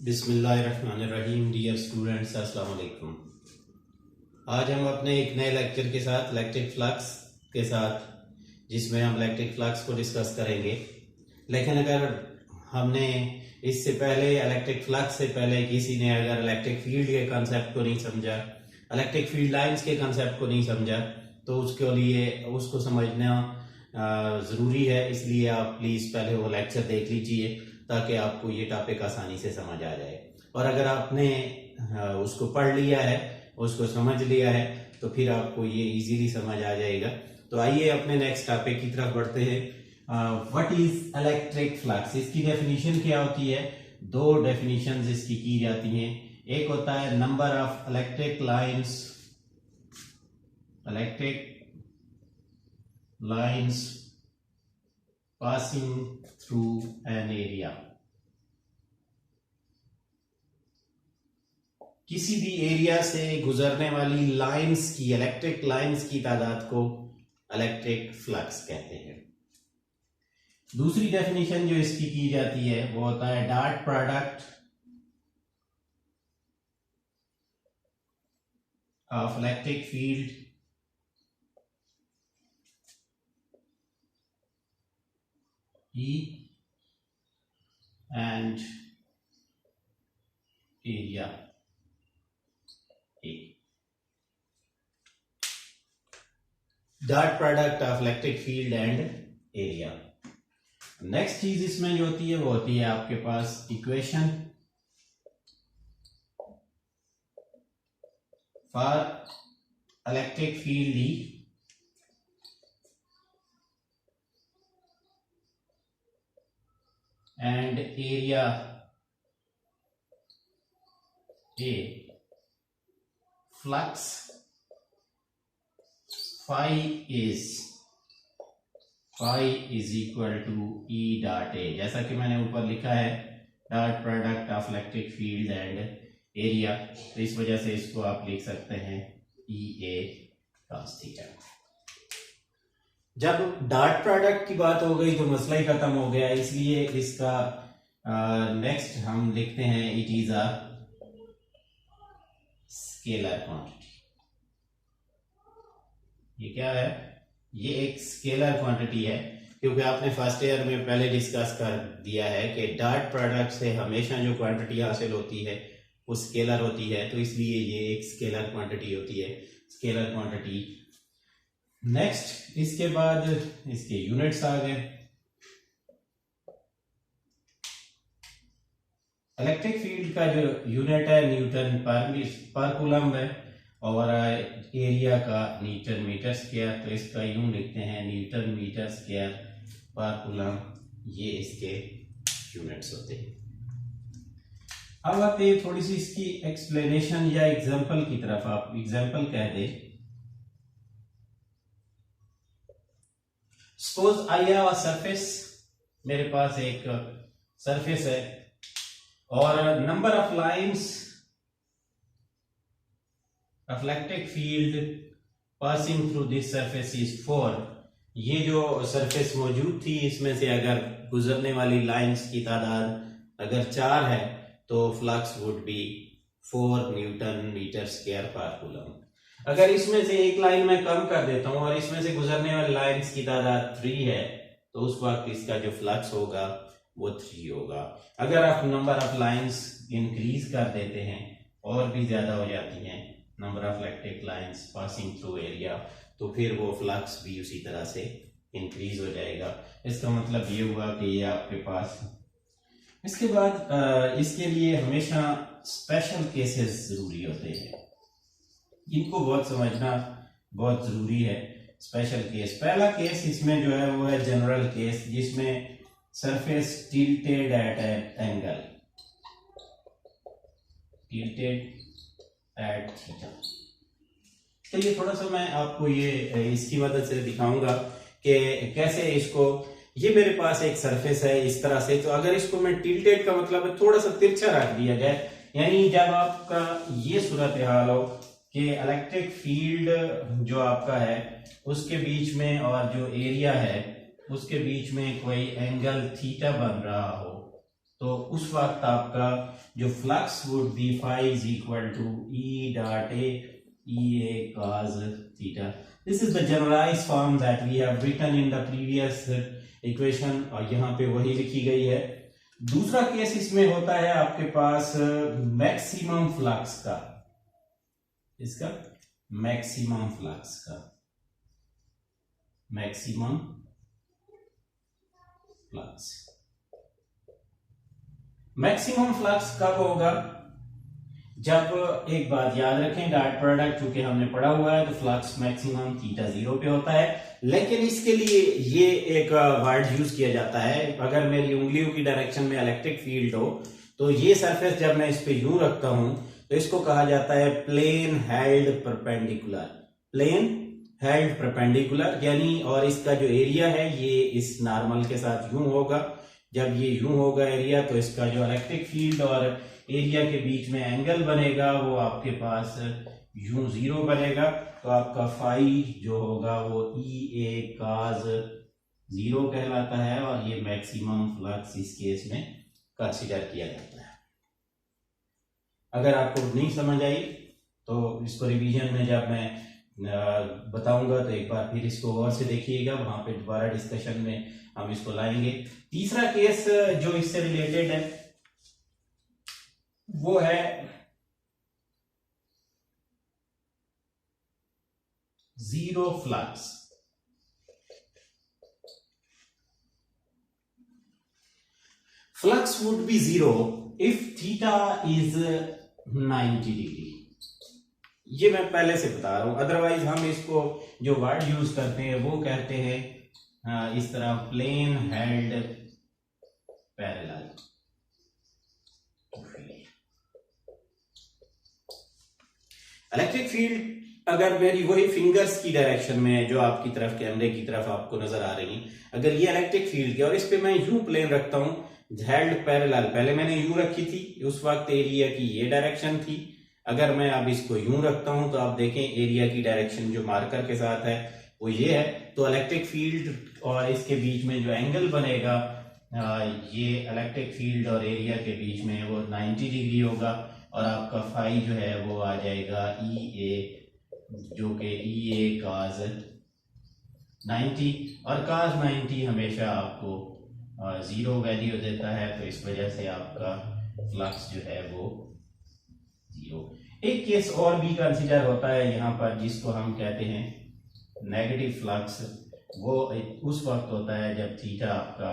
बिस्मिल्लाहिर्रहमानिर्रहीम। Dear students, अस्सलाम वालेकुम। आज हम अपने एक नए लेक्चर के साथ इलेक्ट्रिक फ्लक्स के साथ जिसमें हम इलेक्ट्रिक फ्लक्स को डिस्कस करेंगे। लेकिन अगर हमने इससे पहले इलेक्ट्रिक फ्लक्स से पहले किसी ने अगर इलेक्ट्रिक फील्ड के कंसेप्ट को नहीं समझा, इलेक्ट्रिक फील्ड लाइंस के कंसेप्ट को नहीं समझा, तो उसके लिए उसको समझना ज़रूरी है। इसलिए आप प्लीज़ पहले वो लेक्चर देख लीजिए ताकि आपको ये टॉपिक आसानी से समझ आ जाए। और अगर आपने उसको पढ़ लिया है, उसको समझ लिया है, तो फिर आपको ये इजीली समझ आ जाएगा। तो आइए अपने नेक्स्ट टॉपिक की तरफ बढ़ते हैं। What is electric flux? इसकी डेफिनेशन क्या होती है? दो डेफिनेशंस इसकी की जाती हैं। एक होता है number of electric lines passing through an area। किसी भी एरिया से गुजरने वाली लाइंस की, इलेक्ट्रिक लाइंस की तादाद को इलेक्ट्रिक फ्लक्स कहते हैं। दूसरी डेफिनेशन जो इसकी की जाती है वो होता है dot product of electric field E and area A। Dot product of electric field and area. Next चीज इसमें जो होती है वो होती है आपके पास equation for electric field E and area A। flux phi is equal to E dot A। जैसा कि मैंने ऊपर लिखा है dot product of electric field and area, तो इस वजह से इसको आप लिख सकते हैं EA cos थीटा। जब डॉट प्रोडक्ट की बात हो गई तो मसला ही खत्म हो गया। इसलिए इसका नेक्स्ट हम लिखते हैं it is a scalar quantity. ये क्या है? ये एक स्केलर क्वांटिटी है, क्योंकि आपने फर्स्ट ईयर में पहले डिस्कस कर दिया है कि डॉट प्रोडक्ट से हमेशा जो क्वांटिटी हासिल होती है वो स्केलर होती है, तो इसलिए ये एक स्केलर क्वांटिटी होती है, स्केलर क्वांटिटी। नेक्स्ट इसके बाद इसके यूनिट्स आ गए। इलेक्ट्रिक फील्ड का जो यूनिट है न्यूटन पर कूलम है, और एरिया का न्यूटन मीटर स्क्वायर, तो इसका यूं लिखते हैं न्यूटन मीटर स्क्वायर पर कूलम। ये इसके यूनिट्स होते हैं। अब आते हैं थोड़ी सी इसकी एक्सप्लेनेशन या एग्जांपल की तरफ। आप एग्जांपल कह दें। Suppose I have a surface, मेरे पास एक सरफेस है और number of lines of electric field passing through this surface is 4। ये जो सरफेस मौजूद थी इसमें से अगर गुजरने वाली लाइंस की तादाद अगर 4 है तो flux would be 4 newton metre square पर कूलम। अगर इसमें से एक लाइन में कम कर देता हूं और इसमें से गुजरने वाली लाइंस की तादाद 3 है, तो उस वक्त इसका जो फ्लक्स होगा वो 3 होगा। अगर आप नंबर ऑफ लाइंस इंक्रीज कर देते हैं और भी ज्यादा हो जाती हैं number of electric lines passing through area, तो फिर वो फ्लक्स भी उसी तरह से इंक्रीज हो जाएगा। इसका मतलब ये हुआ कि ये आपके पास। इसके बाद इसके लिए हमेशा स्पेशल केसेस जरूरी होते हैं, इनको बहुत समझना बहुत जरूरी है। स्पेशल केस, पहला केस इसमें जो है वो है जनरल केस, जिसमें surface tilted at an angle, tilted at theta. चलिए थोड़ा सा मैं आपको ये इसकी मदद से दिखाऊंगा कि कैसे इसको, ये मेरे पास एक सरफेस है इस तरह से, तो अगर इसको मैं टिल्टेड का मतलब है थोड़ा सा तिरछा रख दिया जाए, यानी जब आपका ये सूरत हाल हो कि इलेक्ट्रिक फील्ड जो आपका है उसके बीच में और जो एरिया है उसके बीच में कोई एंगल थीटा बन रहा हो, तो उस वक्त आपका जो flux would be phi is equal to E dot A cos theta. This is the generalised form that we have written in the previous equation, और यहाँ पे वही लिखी गई है. दूसरा केस इसमें होता है आपके पास मैक्सिमम फ्लक्स का, इसका मैक्सिमम फ्लक्स का, मैक्सिमम फ्लक्स. मैक्सिमम फ्लक्स कब होगा? जब, एक बात याद रखें, डॉट प्रोडक्ट चूंकि हमने पढ़ा हुआ है तो फ्लक्स मैक्सिमम थीटा 0 पे होता है. लेकिन इसके लिए ये एक वर्ड यूज किया जाता है, अगर मेरी उंगलियों की डायरेक्शन में इलेक्ट्रिक फील्ड हो तो ये सरफेस जब मैं इस पे यूं रखता हूं तो इसको कहा जाता है plane held perpendicular. Plane held perpendicular यानी, और इसका जो एरिया है ये इस नॉर्मल के साथ यूं होगा. जब ये यूं होगा एरिया, तो इसका जो इलेक्ट्रिक फील्ड और एरिया के बीच में एंगल बनेगा वो आपके पास यूं 0 बनेगा. तो आपका फाई जो होगा वो ई ए cos 0 कहलाता है, और ये मैक्सिमम फ्लक्स इस केस में कंसीडर किया जाता है. अगर आपको नहीं समझ आई तो इसको रिवीजन में जब मैं बताऊंगा तो एक बार फिर इसको और से देखिएगा, वहां पे दोबारा डिस्कशन में हम इसको लाएंगे. तीसरा केस जो इससे रिलेटेड है वो है zero flux. Flux would B 0 if theta is 90 degree. ये मैं पहले से बता रहा हूं, अदरवाइज हम इसको जो वर्ड यूज करते हैं वो कहते हैं इस तरह plane held parallel. Electric field अगर मेरी वही फिंगर्स की डायरेक्शन में है जो आपकी तरफ, कैमरे की तरफ आपको नजर आ रही है, अगर ये इलेक्ट्रिक फील्ड की और इस पे मैं यूं प्लेन रखता हूं हेल्ड पैरेलल, पहले मैंने यूं रखी थी, उस वक्त एरिया की ये डायरेक्शन थी. अगर मैं अब इसको यूं रखता हूं तो आप देखें एरिया की डायरेक्शन जो मार्कर के साथ है वो ये है. तो इलेक्ट्रिक फील्ड और इसके बीच में जो एंगल बनेगा, ये इलेक्ट्रिक फील्ड और एरिया के बीच में वो 90 डिग्री होगा, और आपका फाई जो है वो आ जाएगा ई ए, जो कि ई ए cos 90, और cos 90 हमेशा आपको 0 वैल्यू देता है, तो इस वजह से आपका फ्लक्स जो है वो 0. एक केस और भी कंसीडर होता है यहाँ पर जिसको हम कहते हैं नेगेटिव फ्लक्स. वो उस वक्त होता है जब थीटा आपका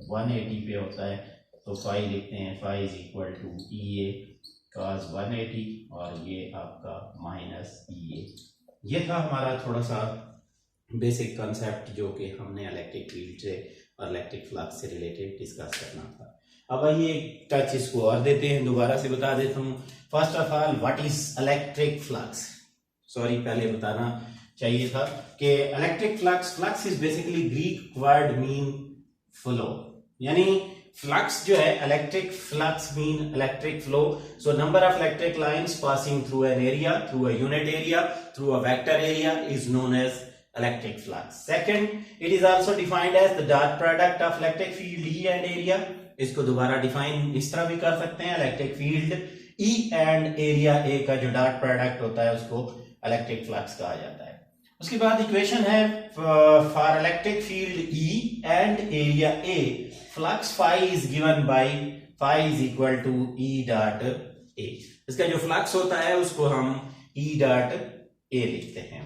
180 पे होता है, तो फाई लिखते हैं, phi is equal to E A cos 180, और ये आपका माइनस ई ए. ये था हमारा थोड़ा सा बेसिक कंसेप्ट जो कि हमने इलेक्ट्रिक फील्ड से और इलेक्ट्रिक फ्लक्स से रिलेटेड डिस्कस करना था. अब आइए टच इसको और देते हैं, दोबारा से बता देता हूँ. First of all, what is electric flux? Sorry, पहले बताना चाहिए था कि electric flux is basically Greek word mean flow, यानी फ्लक्स जो है electric flux mean electric flow. So number of electric lines passing through an area, through a unit area, through a vector area is known as electric flux. Second, it is also defined as the dot product of electric field E and area. इसको दोबारा define इस तरह भी कर सकते हैं, electric field E and area A का जो डॉट प्रोडक्ट होता है उसको इलेक्ट्रिक फ्लक्स कहा जाता है. उसके बाद इक्वेशन है for electric field E and area A, flux phi is given by phi is equal to E dot A. इसका जो फ्लक्स होता है उसको हम E डॉट A लिखते हैं,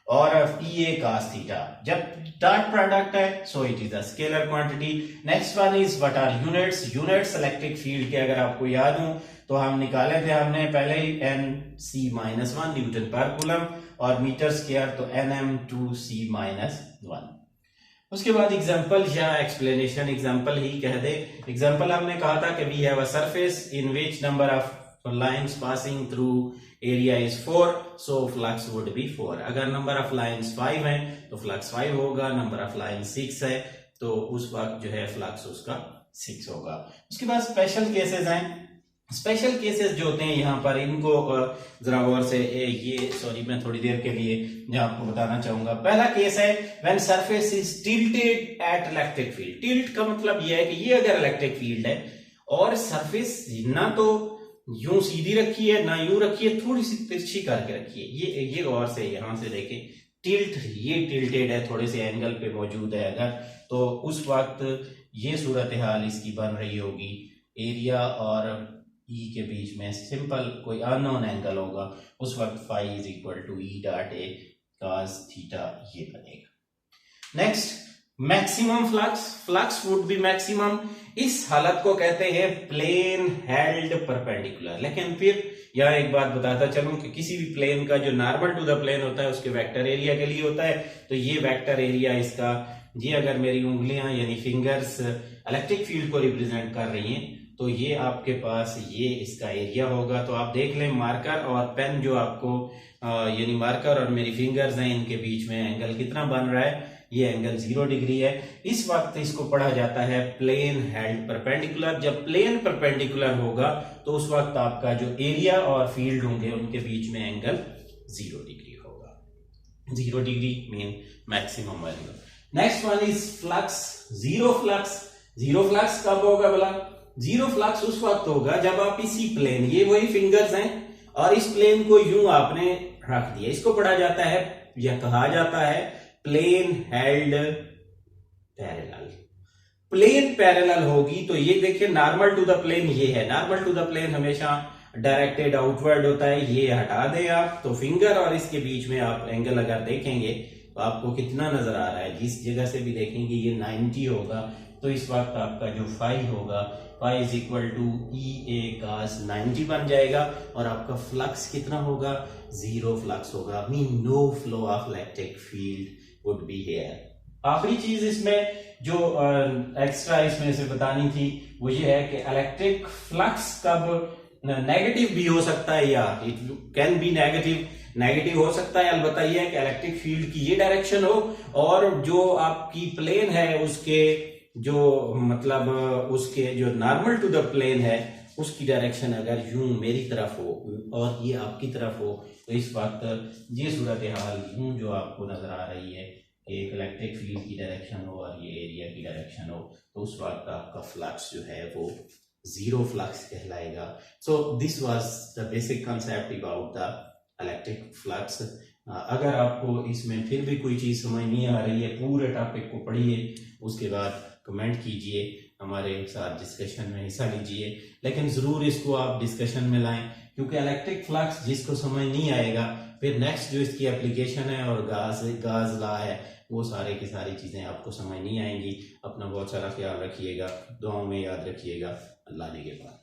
और ई ए cos थीटा. जब डॉट प्रोडक्ट है so it is a scalar quantity. Next one is what are units. Units electric field के अगर आपको याद हो तो हम निकाले थे हमने पहले ही NC-1 न्यूटन पर कूलम, और मीटर स्क्वायर तो NM2C-1. उसके बाद एग्जांपल या एक्सप्लेनेशन, एग्जांपल ही कह दे. एग्जांपल हमने कहा था कि we have a surface in which number of lines passing through area is 4, so flux would be 4. अगर नंबर ऑफ लाइंस 5 है तो फ्लक्स 5 होगा, नंबर ऑफ लाइन 6 है तो उस वक्त जो है फ्लक्स उसका 6 होगा. उसके बाद स्पेशल केसेस हैं. स्पेशल केसेस जो होते हैं यहाँ पर, इनको जरा गौर से ये सॉरी मैं थोड़ी देर के लिए आपको बताना चाहूंगा. पहला केस है when surface is tilted at electric field. Tilt का मतलब ये है कि ये अगर इलेक्ट्रिक फील्ड है और सरफेस ना तो यूं सीधी रखी है ना यूं रखी है, थोड़ी सी तिरछी करके रखी है। ये गौर से यहां से देखें, टिल्ट, ये टिल्टेड है, थोड़े से एंगल पे मौजूद है अगर, तो उस वक्त ये सूरत हाल इसकी बन रही होगी। एरिया और ई के बीच में सिंपल कोई अननोन एंगल होगा, उस वक्त phi is equal to E dot A cos theta, ये बनेगा। Next, maximum flux, flux would be maximum, इस हालत को कहते हैं प्लेन हेल्ड परपेंडिकुलर। लेकिन फिर यहां एक बात बताता चलूं कि किसी भी प्लेन का जो नॉर्मल टू द प्लेन होता है उसके वेक्टर एरिया के लिए होता है, तो ये वेक्टर एरिया इसका, ये अगर मेरी उंगलियां यानी फिंगर्स इलेक्ट्रिक फील्ड को रिप्रेजेंट कर रही हैं, तो ये आपके पास ये इसका एरिया होगा। तो आप देख लें मार्कर और पेन जो आपको यानी मार्कर और मेरी फिंगर्स हैं, इनके बीच में एंगल कितना बन रहा है, ये एंगल 0 डिग्री है। इस वक्त इसको पढ़ा जाता है प्लेन हेल्ड परपेंडिकुलर। जब प्लेन परपेंडिकुलर होगा तो उस वक्त आपका जो एरिया और फील्ड होंगे उनके बीच में एंगल 0 डिग्री होगा। 0 degree mean maximum value. Next one is flux, zero flux. Zero flux कब होगा बोला? जीरो फ्लक्स उस वक्त होगा जब आप इसी प्लेन, ये वही फिंगर्स हैं और इस प्लेन को यूं आपने रख दिया, इसको पढ़ा जाता है या कहा जाता है plane held parallel. Plane parallel होगी तो ये देखिए नॉर्मल टू द प्लेन ये है, नॉर्मल टू द प्लेन हमेशा डायरेक्टेड आउटवर्ड होता है, ये हटा दें आप तो फिंगर और इसके बीच में आप एंगल अगर देखेंगे तो आपको कितना नजर आ रहा है, जिस जगह से भी देखेंगे ये 90 होगा। तो इस वक्त आपका जो फाई होगा, phi is equal to E A cos 90 बन जाएगा और आपका फ्लक्स कितना होगा? 0 फ्लक्स होगा, mean no flow of electric field would be here. आखिरी चीज इसमें जो एक्स्ट्रा इसमें से बतानी थी वो ये है कि इलेक्ट्रिक फ्लक्स कब नेगेटिव भी हो सकता है या it can be negative, negative हो सकता है। अलबत्ता यह है कि इलेक्ट्रिक फील्ड की ये डायरेक्शन हो और जो आपकी प्लेन है उसके जो मतलब उसके जो नॉर्मल टू द प्लेन है उसकी डायरेक्शन अगर यूं मेरी तरफ हो और ये आपकी तरफ हो, तो इस वक्त ये सूरत हाल यूं जो आपको नजर आ रही है, एक इलेक्ट्रिक फील्ड की डायरेक्शन हो और ये एरिया की डायरेक्शन हो, तो उस वक्त आपका फ्लक्स जो है वो 0 फ्लक्स कहलाएगा। So this was the basic concept about the electric flux. अगर आपको इसमें फिर भी कोई चीज समझ नहीं आ रही है, पूरे टॉपिक को पढ़िए, उसके बाद कमेंट कीजिए, हमारे साथ डिस्कशन में हिस्सा लीजिए, लेकिन जरूर इसको आप डिस्कशन में लाएं, क्योंकि इलेक्ट्रिक फ्लक्स जिसको समझ नहीं आएगा फिर नेक्स्ट जो इसकी एप्लीकेशन है और गाज लॉ है वो सारे की सारी चीजें आपको समझ नहीं आएंगी। अपना बहुत सारा ख्याल रखिएगा, दुआओं में याद रखिएगा। अल्लाह ने के बाद।